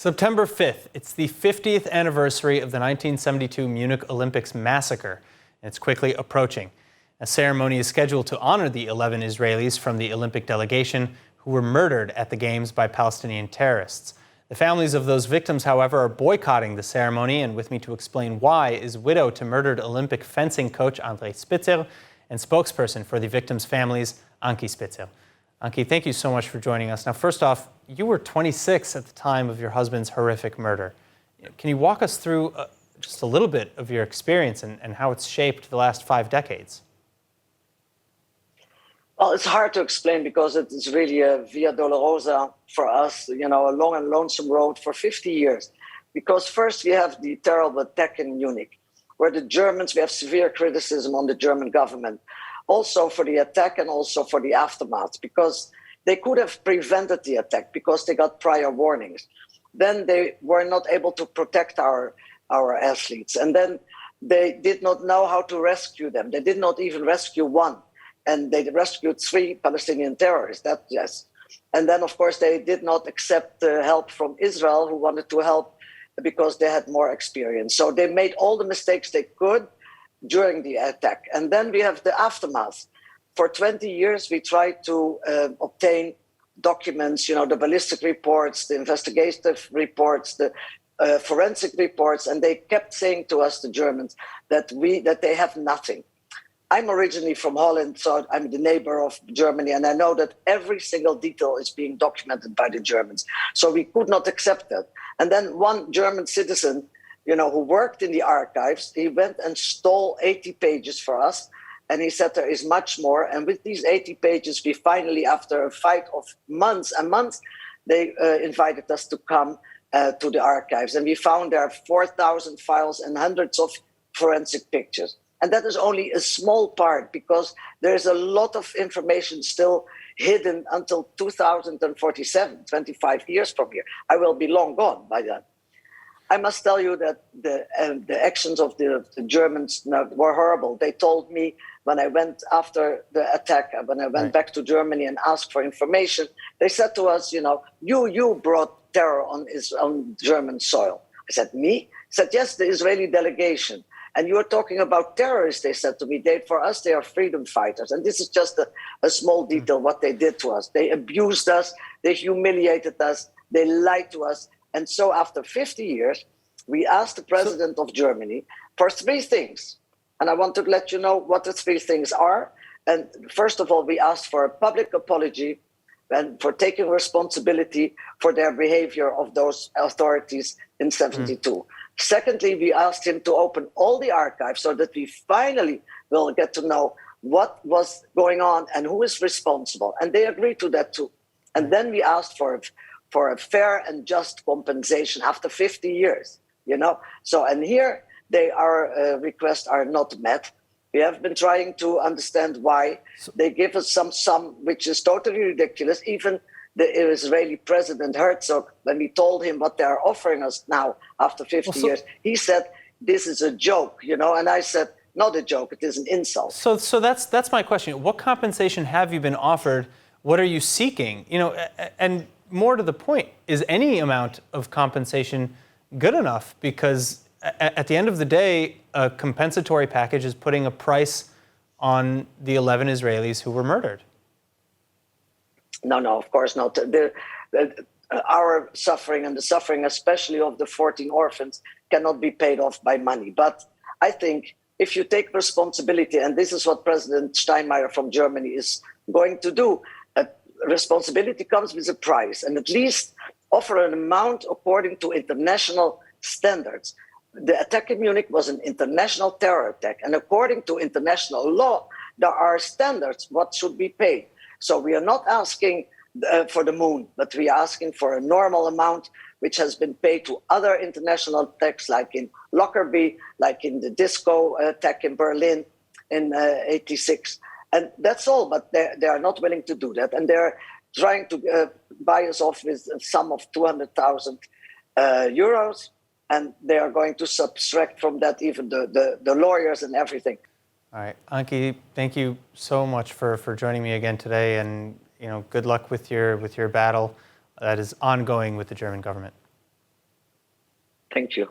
September 5th, it's the 50th anniversary of the 1972 Munich Olympics Massacre, and it's quickly approaching. A ceremony is scheduled to honor the 11 Israelis from the Olympic delegation who were murdered at the Games by Palestinian terrorists. The families of those victims, however, are boycotting the ceremony, and with me to explain why is widow to murdered Olympic fencing coach Ankie Spitzer and spokesperson for the victims' families, Ankie Spitzer. Ankie, thank you so much for joining us. Now, first off, you were 26 at the time of your husband's horrific murder. Can you walk us through just a little bit of your experience and how it's shaped the last 5 decades? Well, it's hard to explain because it is really a via dolorosa for us, a long and lonesome road for 50 years. Because first we have the terrible attack in Munich, where we have severe criticism on the German government, also for the attack and also for the aftermath, because they could have prevented the attack because they got prior warnings. Then they were not able to protect our athletes. And then they did not know how to rescue them. They did not even rescue one. And they rescued 3 Palestinian terrorists, yes. And then, of course, they did not accept help from Israel, who wanted to help because they had more experience. So they made all the mistakes they could during the attack. And then we have the aftermath. For 20 years, we tried to obtain documents, the ballistic reports, the investigative reports, the forensic reports, and they kept saying to us, the Germans, that they have nothing. I'm originally from Holland, so I'm the neighbor of Germany, and I know that every single detail is being documented by the Germans. So we could not accept that. And then one German citizen, who worked in the archives, he went and stole 80 pages for us. And he said there is much more. And with these 80 pages, we finally, after a fight of months and months, they invited us to come to the archives. And we found there 4,000 files and hundreds of forensic pictures. And that is only a small part because there's a lot of information still hidden until 2047, 25 years from here. I will be long gone by then. I must tell you that the actions of the Germans were horrible. They told me when I went after the attack, when I went back to Germany and asked for information, they said to us, you brought terror on German soil. I said, me? He said, yes, the Israeli delegation. And you are talking about terrorists, they said to me. For us, they are freedom fighters. And this is just a small detail what they did to us. They abused us, they humiliated us, they lied to us. And so after 50 years, we asked the president of Germany for 3 things. And I want to let you know what the 3 things are. And first of all, we asked for a public apology and for taking responsibility for their behavior of those authorities in 72. Secondly, we asked him to open all the archives so that we finally will get to know what was going on and who is responsible. And they agreed to that too. And then we asked for a fair and just compensation after 50 years, So, and here our requests are not met. We have been trying to understand why. They give us some sum, which is totally ridiculous. Even the Israeli president Herzog, when we told him what they are offering us now after 50 years, he said, this is a joke, and I said, not a joke, it is an insult. So that's my question. What compensation have you been offered? What are you seeking? And more to the point, is any amount of compensation good enough? Because at the end of the day, a compensatory package is putting a price on the 11 Israelis who were murdered. No, of course not. Our suffering and the suffering especially of the 14 orphans cannot be paid off by money. But I think if you take responsibility, and this is what President Steinmeier from Germany is going to do, responsibility comes with a price, and at least offer an amount according to international standards. The attack in Munich was an international terror attack, and according to international law, there are standards what should be paid. So we are not asking for the moon, but we are asking for a normal amount which has been paid to other international attacks, like in Lockerbie, like in the disco attack in Berlin in '86. And that's all, but they are not willing to do that. And they're trying to buy us off with a sum of 200,000 euros. And they are going to subtract from that even the lawyers and everything. All right, Ankie, thank you so much for joining me again today, and good luck with your battle that is ongoing with the German government. Thank you.